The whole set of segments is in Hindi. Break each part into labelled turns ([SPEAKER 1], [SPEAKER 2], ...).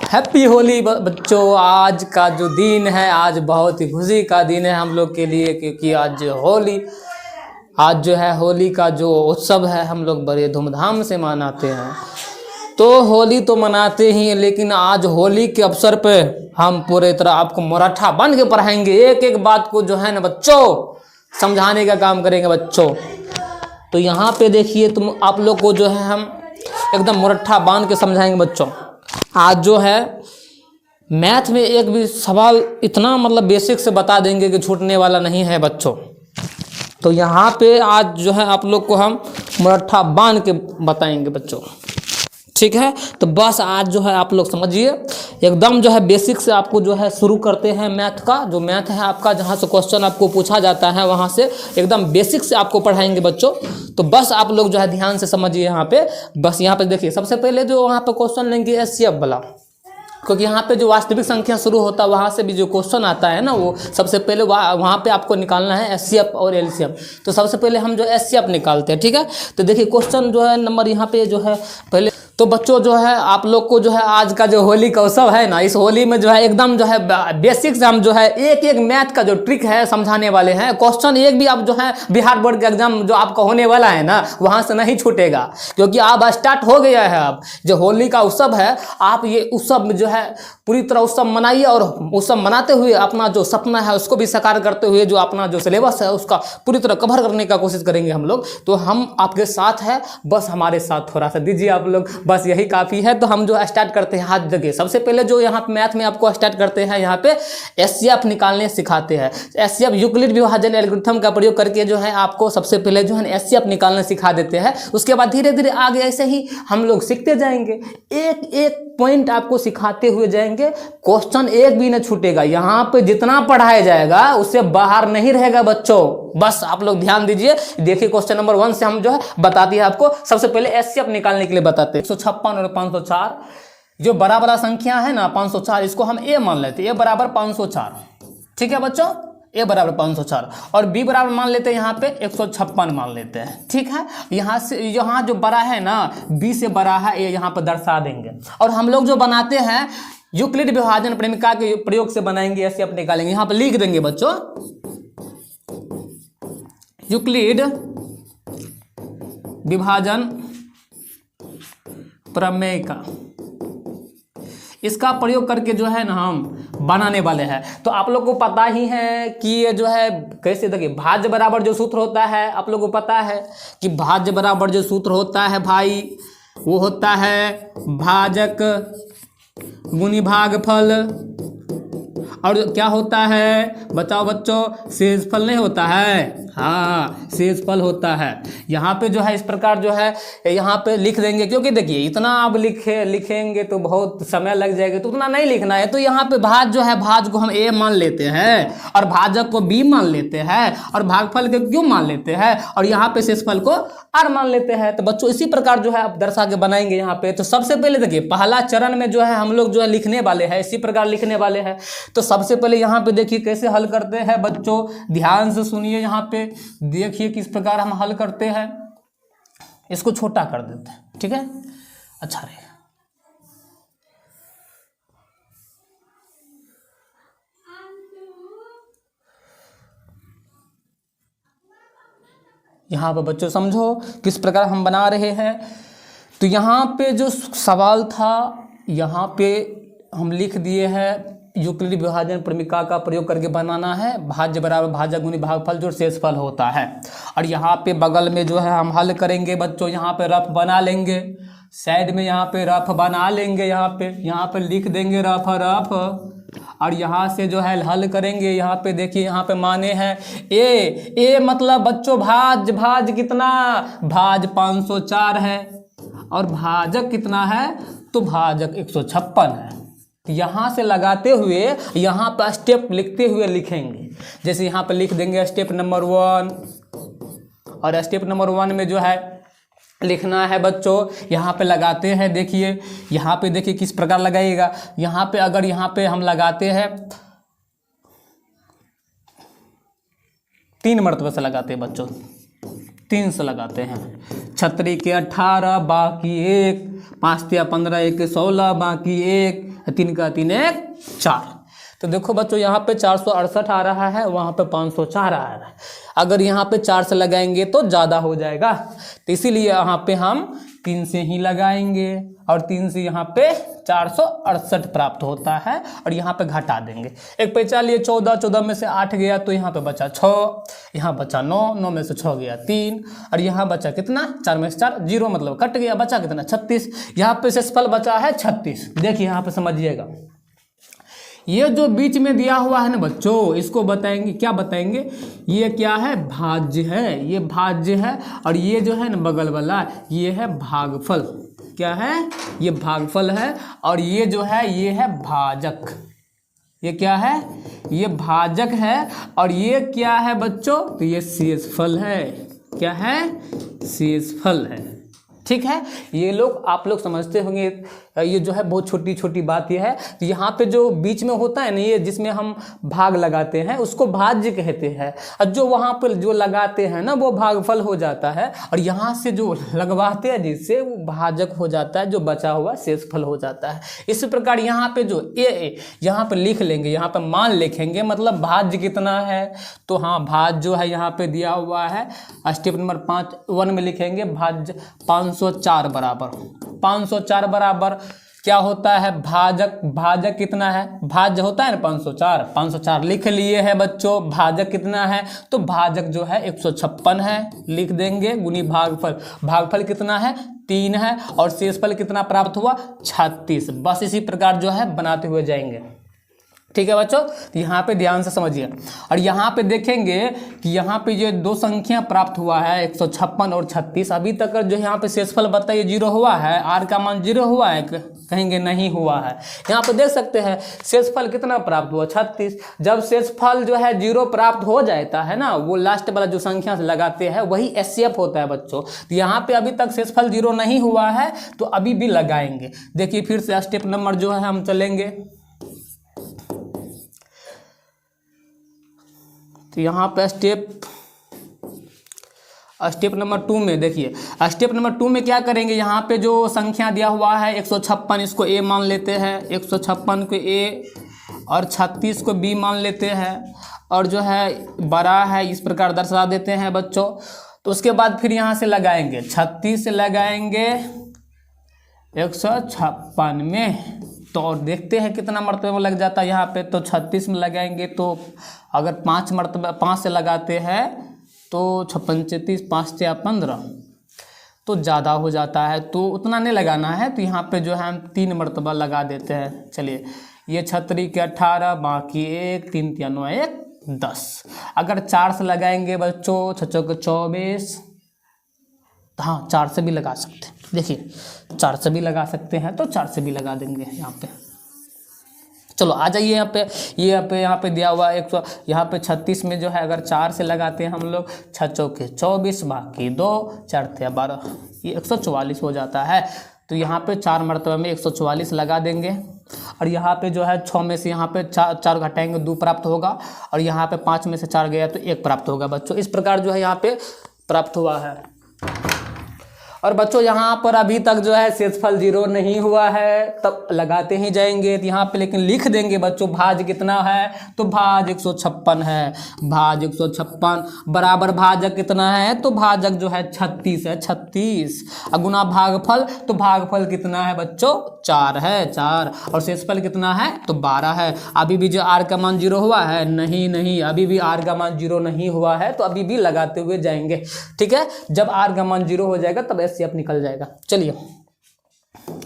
[SPEAKER 1] हैप्पी होली बच्चों। आज का जो दिन है, आज बहुत ही खुशी का दिन है हम लोग के लिए, क्योंकि आज जो है होली का जो उत्सव है हम लोग बड़े धूमधाम से मनाते हैं। तो होली तो मनाते ही हैं, लेकिन आज होली के अवसर पे हम पूरे तरह आपको मुरट्ठा बन के पढ़ाएंगे। एक एक बात को जो है ना बच्चों समझाने का काम करेंगे बच्चों। तो यहाँ पे देखिए, तुम आप लोग को जो है हम एकदम मुरट्ठा बांध के समझाएंगे बच्चों। आज जो है मैथ में एक भी सवाल इतना मतलब बेसिक से बता देंगे कि छूटने वाला नहीं है बच्चों। तो यहाँ पे आज जो है आप लोग को हम मुरट्ठा बांध के बताएंगे बच्चों, ठीक है। तो बस आज जो है आप लोग समझिए, एकदम जो है बेसिक से आपको जो है शुरू करते हैं। मैथ का जो मैथ है आपका, जहाँ से क्वेश्चन आपको पूछा जाता है वहाँ से एकदम बेसिक से आपको पढ़ाएंगे बच्चों। तो बस आप लोग जो है ध्यान से समझिए यहाँ पे। बस यहाँ पे देखिए, सबसे पहले जो वहाँ पे क्वेश्चन लेंगे एचसीएफ वाला, क्योंकि यहाँ पे जो वास्तविक संख्या शुरू होता है वहाँ से भी जो क्वेश्चन आता है ना, वो सबसे पहले वहाँ पे आपको निकालना है एचसीएफ और एलसीएम। तो सबसे पहले हम जो एचसीएफ निकालते हैं, ठीक है। तो देखिए क्वेश्चन जो है नंबर यहाँ पे जो है पहले, तो बच्चों जो है आप लोग को जो है आज का जो होली का उत्सव है ना, इस होली में जो है एकदम जो है बेसिक से हम जो है एक एक मैथ का जो ट्रिक है समझाने वाले हैं। क्वेश्चन एक भी आप जो है बिहार बोर्ड का एग्जाम जो आपका होने वाला है ना, वहाँ से नहीं छूटेगा, क्योंकि अब स्टार्ट हो गया है। अब जो होली का उत्सव है, आप ये उत्सव में जो है पूरी तरह उत्सव मनाइए, और उत्सव मनाते हुए अपना जो सपना है उसको भी साकार करते हुए जो अपना जो सिलेबस है उसका पूरी तरह कवर करने का कोशिश करेंगे हम लोग। तो हम आपके साथ हैं, बस हमारे साथ थोड़ा सा दीजिए आप लोग, बस यही काफ़ी है। तो हम जो स्टार्ट करते हैं। हाथ देखिए, सबसे पहले जो यहाँ पे मैथ में आपको स्टार्ट करते हैं, यहाँ पे एचसीएफ निकालने सिखाते हैं। एचसीएफ यूक्लिड विभाजन एल्गोरिथम का प्रयोग करके जो है आपको सबसे पहले जो है एचसीएफ निकालने सिखा देते हैं। उसके बाद धीरे धीरे आगे ऐसे ही हम लोग सीखते जाएंगे, एक एक पॉइंट आपको सिखाते हुए जाएंगे। क्वेश्चन एक भी न छूटेगा, यहाँ पे जितना पढ़ाया जाएगा उससे बाहर नहीं रहेगा बच्चों। बस आप लोग ध्यान दीजिए। देखिए क्वेश्चन नंबर 1 से हम जो है बताती है आपको। सबसे पहले एचसीएफ निकालने के लिए बताते हैं। 156 और 504 जो बड़ा बड़ा संख्या है ना, 504, इसको हम ए मान लेते हैं। ए बराबर 504, ठीक है बच्चों। ए बराबर 504 और बी बराबर मान लेते हैं यहाँ पे 156 मान लेते हैं, ठीक है। यहाँ से यहाँ जो बड़ा है ना, बी से बड़ा है, ये यहाँ पर दर्शा देंगे। और हम लोग जो बनाते हैं यूक्लिड विभाजन प्रेमिका के प्रयोग से बनाएंगे, ऐसे अपने निकालेंगे। यहाँ पर लिख देंगे बच्चों यूक्लिड विभाजन प्रमेय, इसका प्रयोग करके जो है ना हम बनाने वाले हैं। तो आप लोग को पता ही है कि ये जो है कैसे, देखिए भाज्य बराबर जो सूत्र होता है, आप लोग को पता है कि भाज्य बराबर जो सूत्र होता है भाई, वो होता है भाजक गुनी भागफल। और क्या होता है बताओ बच्चों, शेषफल नहीं होता है। हाँ, शेषफल होता है। यहाँ पे जो है इस प्रकार जो है यहाँ पे लिख देंगे, क्योंकि देखिए इतना आप लिखेंगे तो बहुत समय लग जाएगा, तो उतना नहीं लिखना है। तो यहाँ पे भाज जो है, भाज को हम ए मान लेते हैं, और भाजक को बी मान लेते हैं, और भागफल को क्यों मान लेते हैं, और यहाँ पे शेषफल को आर मान लेते हैं। तो बच्चों इसी प्रकार जो है आप दर्शा के बनाएंगे यहाँ पे। तो सबसे पहले देखिए पहला चरण में जो है हम लोग जो है लिखने वाले हैं, इसी प्रकार लिखने वाले हैं। तो सबसे पहले यहाँ पे देखिए कैसे हल करते हैं बच्चों, ध्यान से सुनिए। यहाँ पे देखिए किस प्रकार हम हल करते हैं। इसको छोटा कर देते हैं, ठीक है, अच्छा रहेगा। यहाँ पे बच्चों समझो किस प्रकार हम बना रहे हैं। तो यहाँ पे जो सवाल था, यहाँ पे हम लिख दिए हैं यूक्लिड विभाजन प्रमेय का प्रयोग करके बनाना है। भाज्य बराबर भाजक गुनी भागफल जो शेषफल होता है। और यहाँ पे बगल में जो है हम हल करेंगे बच्चों, यहाँ पे रफ बना लेंगे, साइड में यहाँ पे रफ बना लेंगे, यहाँ पे लिख देंगे रफ रफ। और यहाँ से जो है हल करेंगे। यहाँ पे देखिए, यहाँ पे माने हैं ए मतलब बच्चों भाज कितना, भाज 504 है, और भाजक कितना है, तो भाजक 156 है। यहाँ से लगाते हुए यहाँ पर स्टेप लिखते हुए लिखेंगे। जैसे यहाँ पे लिख देंगे स्टेप नंबर 1, और स्टेप नंबर 1 में जो है लिखना है बच्चों, यहाँ पे लगाते हैं। देखिए यहाँ पे देखिए किस प्रकार लगाइएगा। यहाँ पे अगर यहाँ पे हम लगाते हैं 3 मरतबे से लगाते हैं बच्चों, 3 से लगाते हैं। 6 के 18 बाकी 1, 5 या 15 1 के 16 बाकी 1, 3 का 3 1 4। तो देखो बच्चों यहाँ पे 468 आ रहा है, वहाँ पे 504 आ रहा है। अगर यहाँ पे 4 से लगाएंगे तो ज़्यादा हो जाएगा, तो इसीलिए यहाँ पे हम 3 से ही लगाएंगे और 3 से यहाँ पे 468 प्राप्त होता है और यहाँ पे घटा देंगे। एक पे चलिए 14, 14 में से 8 गया तो यहाँ पे बचा 6, यहाँ बचा 9, 9 में से 6 गया 3 और यहाँ बचा कितना 4 में से 4 0 मतलब कट गया, बचा कितना 36। यहाँ पे शेषफल बचा है 36। देखिए यहाँ पे समझिएगा, ये जो बीच में दिया हुआ है ना बच्चों, इसको बताएंगे क्या बताएंगे, ये क्या है भाज्य है, ये भाज्य है और ये जो है ना बगल वाला ये है भागफल। क्या है, ये भागफल है और ये जो है ये है भाजक। ये क्या है, ये भाजक है और ये क्या है बच्चों, तो ये शेषफल है। क्या है, शेषफल है। ठीक है, ये लोग आप लोग समझते होंगे, ये जो है बहुत छोटी छोटी बात ये है। तो यहाँ पे जो बीच में होता है ना, ये जिसमें हम भाग लगाते हैं उसको भाज्य कहते हैं और जो वहाँ पर जो लगाते हैं ना वो भागफल हो जाता है और यहाँ से जो लगवाते हैं जिससे वो भाजक हो जाता है, जो बचा हुआ शेषफल हो जाता है। इसी प्रकार यहाँ पे जो ए यहाँ पे लिख लेंगे, यहाँ पे मान लिखेंगे, मतलब भाज्य कितना है, तो हाँ भाज्य जो है यहाँ पे दिया हुआ है स्टेप नंबर 1 में लिखेंगे भाज्य 504 बराबर 504 बराबर क्या होता है भाजक। भाजक कितना है, भाज्य होता है ना 504, 504 लिख लिए है बच्चों। भाजक कितना है, तो भाजक जो है 156 है, लिख देंगे गुनी भागफल। भागफल कितना है 3 है और शेषफल कितना प्राप्त हुआ 36। बस इसी प्रकार जो है बनाते हुए जाएंगे। ठीक है बच्चों, तो यहाँ पे ध्यान से समझिए और यहाँ पे देखेंगे कि यहाँ पे ये 2 संख्या प्राप्त हुआ है 156 और 36। अभी तक जो यहाँ पे शेषफल बताइए 0 हुआ है, आर का मान 0 हुआ है, कहेंगे नहीं हुआ है। यहाँ पे देख सकते हैं शेषफल कितना प्राप्त हुआ 36। जब शेषफल जो है 0 प्राप्त हो जाता है ना, वो लास्ट वाला जो संख्या से लगाते हैं वही एचसीएफ होता है बच्चों। तो यहाँ पे अभी तक शेषफल 0 नहीं हुआ है तो अभी भी लगाएंगे। देखिए फिर से स्टेप नंबर जो है हम चलेंगे, तो यहाँ पे स्टेप नंबर 2 में देखिए, स्टेप नंबर 2 में क्या करेंगे, यहाँ पे जो संख्या दिया हुआ है 156 इसको ए मान लेते हैं, 156 को ए और 36 को बी मान लेते हैं और जो है बड़ा है इस प्रकार दर्शा देते हैं बच्चों। तो उसके बाद फिर यहाँ से लगाएंगे 36 से लगाएंगे 156 में, तो और देखते हैं कितना मरतबे में लग जाता है यहाँ पे। तो 36 में लगाएंगे तो अगर 5 मरतबा 5 से लगाते हैं तो 56 36 5 या 15 तो ज़्यादा हो जाता है, तो उतना नहीं लगाना है। तो यहाँ पे जो है हम 3 मरतबा लगा देते हैं। चलिए ये 36 के 18 बाकी 1 3 3 9 1 10। अगर 4 से लगाएंगे बच्चों 6 के 24, हाँ 4 से भी लगा सकते हैं। देखिए 4 से भी लगा सकते हैं तो 4 से भी लगा देंगे यहाँ पे। चलो आ जाइए यहाँ पे, यहाँ पे दिया हुआ 100, यहाँ पे 36 में जो है अगर 4 से लगाते हैं हम लोग 6 के 24 बाकी 2 4 थे 12, ये 144 हो जाता है। तो यहाँ पे 4 मरतबे में 144 लगा देंगे और यहाँ पे जो है 6 में से यहाँ पे 4 घटाएंगे 2 प्राप्त होगा और यहाँ पे 5 में से 4 गया तो 1 प्राप्त होगा बच्चों। इस प्रकार जो है यहाँ पे प्राप्त हुआ है। और बच्चों यहाँ पर अभी तक जो है शेषफल 0 नहीं हुआ है, तब लगाते ही जाएंगे। तो यहाँ पे लेकिन लिख देंगे बच्चों भाज्य कितना है, तो भाज्य 156 है, भाज्य 156 बराबर भाजक कितना है, तो भाजक जो है 36 है, 36 गुना भागफल, तो भागफल कितना है बच्चों 4 है 4 और शेषफल कितना है तो 12 है। अभी भी जो आर का मान 0 हुआ है, नहीं अभी भी आर का मान 0 नहीं हुआ है, तो अभी भी लगाते हुए जाएंगे। ठीक है, जब आर का मान 0 हो जाएगा तब एचसीएफ निकल जाएगा। चलिए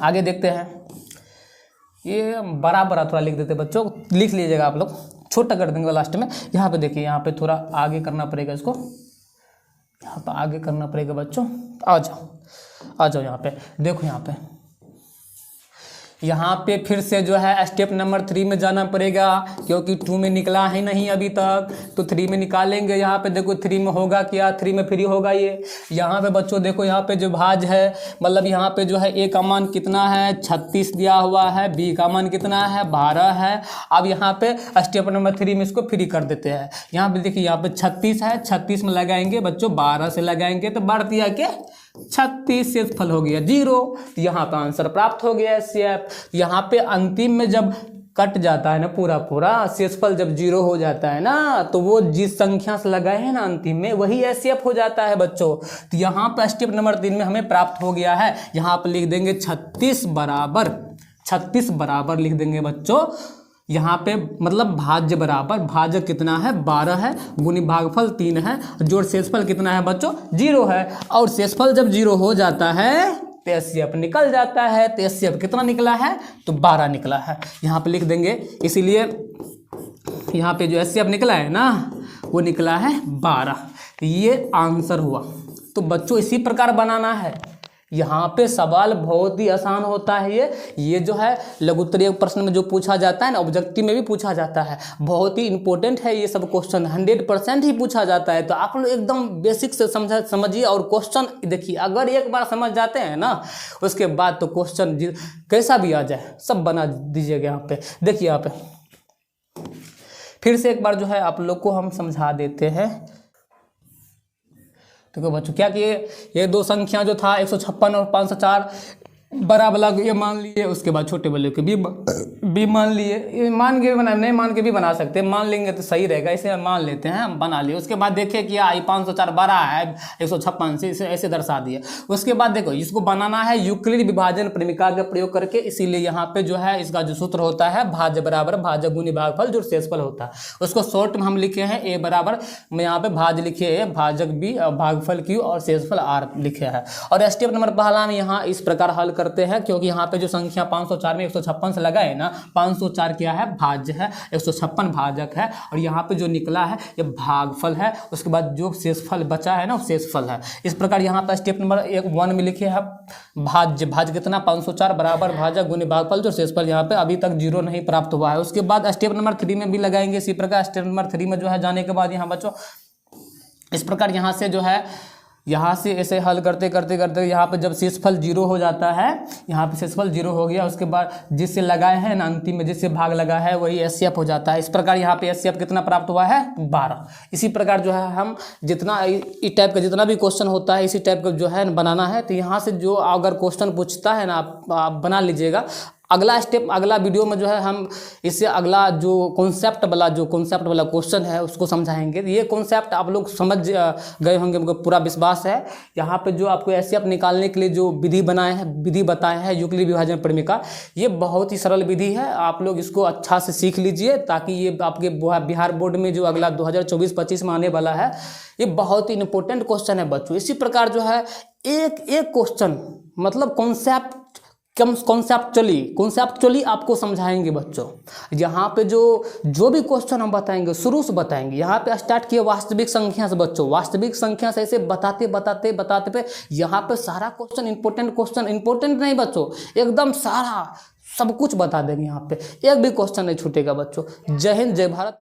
[SPEAKER 1] आगे देखते हैं। ये बराबर थोड़ा लिख देते बच्चों, लिख लीजिएगा आप लोग, छोटा कर देंगे लास्ट में। यहाँ पे देखिए, यहाँ पे थोड़ा आगे करना पड़ेगा, इसको यहाँ पे आगे करना पड़ेगा बच्चों। आ जाओ यहाँ पे, देखो यहाँ पे यहाँ पे फिर से जो है स्टेप नंबर 3 में जाना पड़ेगा, क्योंकि 2 में निकला ही नहीं अभी तक, तो 3 में निकालेंगे। यहाँ पे देखो 3 में होगा क्या, 3 में फ्री होगा ये। यहाँ पे बच्चों देखो यहाँ पे जो भाज है, मतलब यहाँ पे जो है ए का मान कितना है 36 दिया हुआ है, बी का मान कितना है 12 है। अब यहाँ पे स्टेप नंबर 3 में इसको फ्री कर देते हैं। यहाँ पे देखिए यहाँ पे 36 है, 36 में लगाएंगे बच्चों 12 से लगाएंगे तो बढ़ दिया क्या 36, शेषफल हो गया 0। यहाँ पे आंसर प्राप्त हो गया एचसीएफ। यहाँ पे अंतिम में जब कट जाता है ना पूरा पूरा, शेषफल जब 0 हो जाता है ना, तो वो जिस संख्या से लगाए हैं ना अंतिम में वही एचसीएफ हो जाता है बच्चों। तो यहाँ पे स्टेप नंबर 3 में हमें प्राप्त हो गया है। यहाँ पे लिख देंगे 36 बराबर लिख देंगे बच्चों। यहाँ पे मतलब भाज्य बराबर, भाजक कितना है 12 है, गुनी भागफल 3 है, जोड़ शेषफल कितना है बच्चों 0 है। और शेषफल जब 0 हो जाता है तो एचसीएफ निकल जाता है। तो एचसीएफ कितना निकला है तो 12 निकला है, यहाँ पे लिख देंगे। इसीलिए यहाँ पे जो एचसीएफ निकला है ना वो निकला है 12, ये आंसर हुआ। तो बच्चों इसी प्रकार बनाना है। यहाँ पे सवाल बहुत ही आसान होता है। ये जो है लघुत्तरीय प्रश्न में जो पूछा जाता है ना, ऑब्जेक्टिव में भी पूछा जाता है, बहुत ही इंपॉर्टेंट है ये सब क्वेश्चन, 100% ही पूछा जाता है। तो आप लोग एकदम बेसिक से समझिए और क्वेश्चन देखिए। अगर एक बार समझ जाते हैं ना उसके बाद तो क्वेश्चन कैसा भी आ जाए सब बना दीजिएगा। यहाँ पे देखिए, यहाँ पे फिर से एक बार जो है आप लोग को हम समझा देते हैं। देखो बच्चों क्या किए, ये दो संख्या जो था 156 और 504 बड़ा वाला ये मान लिए, उसके बाद छोटे वाले के भी मान लिए। ये मान के भी बना, नहीं मान के भी बना सकते, मान लेंगे तो सही रहेगा, इसे मान लेते हैं, हम बना लिए। उसके बाद देखिए कि आई 504 बड़ा है 156 से, इसे ऐसे दर्शा दिए। उसके बाद देखो इसको बनाना है यूक्लिड विभाजन प्रेमिका का प्रयोग करके, इसीलिए यहाँ पे जो है इसका जो सूत्र होता है भाज्य बराबर भाजक गुनी भागफल जो शेषफल होता है, उसको शॉर्ट में हम लिखे हैं ए बराबर, मैं यहाँ पे भाज लिखे है भाजक बी, भागफल क्यू और शेषफल आर लिखे है। और स्टेप नंबर पहला में यहाँ इस प्रकार हल करते हैं, क्योंकि यहाँ पे जो संख्या 504 में 156 से लगा है ना, 504 क्या है भाज्य है, 156 भाजक है, और यहाँ पे जो निकला है ये भागफल है। उसके बाद जो शेषफल बचा है ना वो शेषफल है। इस प्रकार यहाँ पर स्टेप नंबर 1 में लिखे है भाज्य कितना 504 बराबर भाजक गुनी भागफल जो शेषफल, यहाँ पे अभी तक 0 नहीं प्राप्त हुआ है। उसके बाद स्टेप नंबर 3 में भी लगाएंगे इसी प्रकार। स्टेप नंबर 3 में जो है जाने के बाद यहाँ बच्चों इस प्रकार यहाँ से जो है यहाँ से ऐसे हल करते करते यहाँ पे जब शेषफल 0 हो जाता है, यहाँ पे शेषफल 0 हो गया, उसके बाद जिससे लगाए हैं ना अंतिम में जिससे भाग लगा है वही एचसीएफ हो जाता है। इस प्रकार यहाँ पे एचसीएफ कितना प्राप्त हुआ है 12। इसी प्रकार जो है हम जितना इस टाइप का जितना भी क्वेश्चन होता है इसी टाइप का जो है बनाना है। तो यहाँ से जो अगर क्वेश्चन पूछता है ना आप बना लीजिएगा। अगला स्टेप अगला वीडियो में जो है हम इससे अगला जो कॉन्सेप्ट वाला क्वेश्चन है उसको समझाएंगे। ये कॉन्सेप्ट आप लोग समझ गए होंगे, मुझे पूरा विश्वास है। यहाँ पे जो आपको एचसीएफ निकालने के लिए जो विधि बताए हैं यूक्लिड विभाजन प्रमेय, ये बहुत ही सरल विधि है। आप लोग इसको अच्छा से सीख लीजिए ताकि ये आपके बिहार बोर्ड में जो अगला 2024-25 में आने वाला है ये बहुत ही इंपॉर्टेंट क्वेश्चन है बच्चों। इसी प्रकार जो है एक क्वेश्चन मतलब कॉन्सेप्चुअली आपको समझाएंगे बच्चों। यहाँ पे जो भी क्वेश्चन हम बताएंगे शुरू से बताएंगे। यहाँ पे स्टार्ट किए वास्तविक संख्या से बच्चों, वास्तविक संख्या से ऐसे बताते पे यहाँ पे सारा क्वेश्चन इंपॉर्टेंट नहीं बच्चों, एकदम सारा सब कुछ बता देंगे। यहाँ पे एक भी क्वेश्चन नहीं छूटेगा बच्चों। जय हिंद, जय भारत।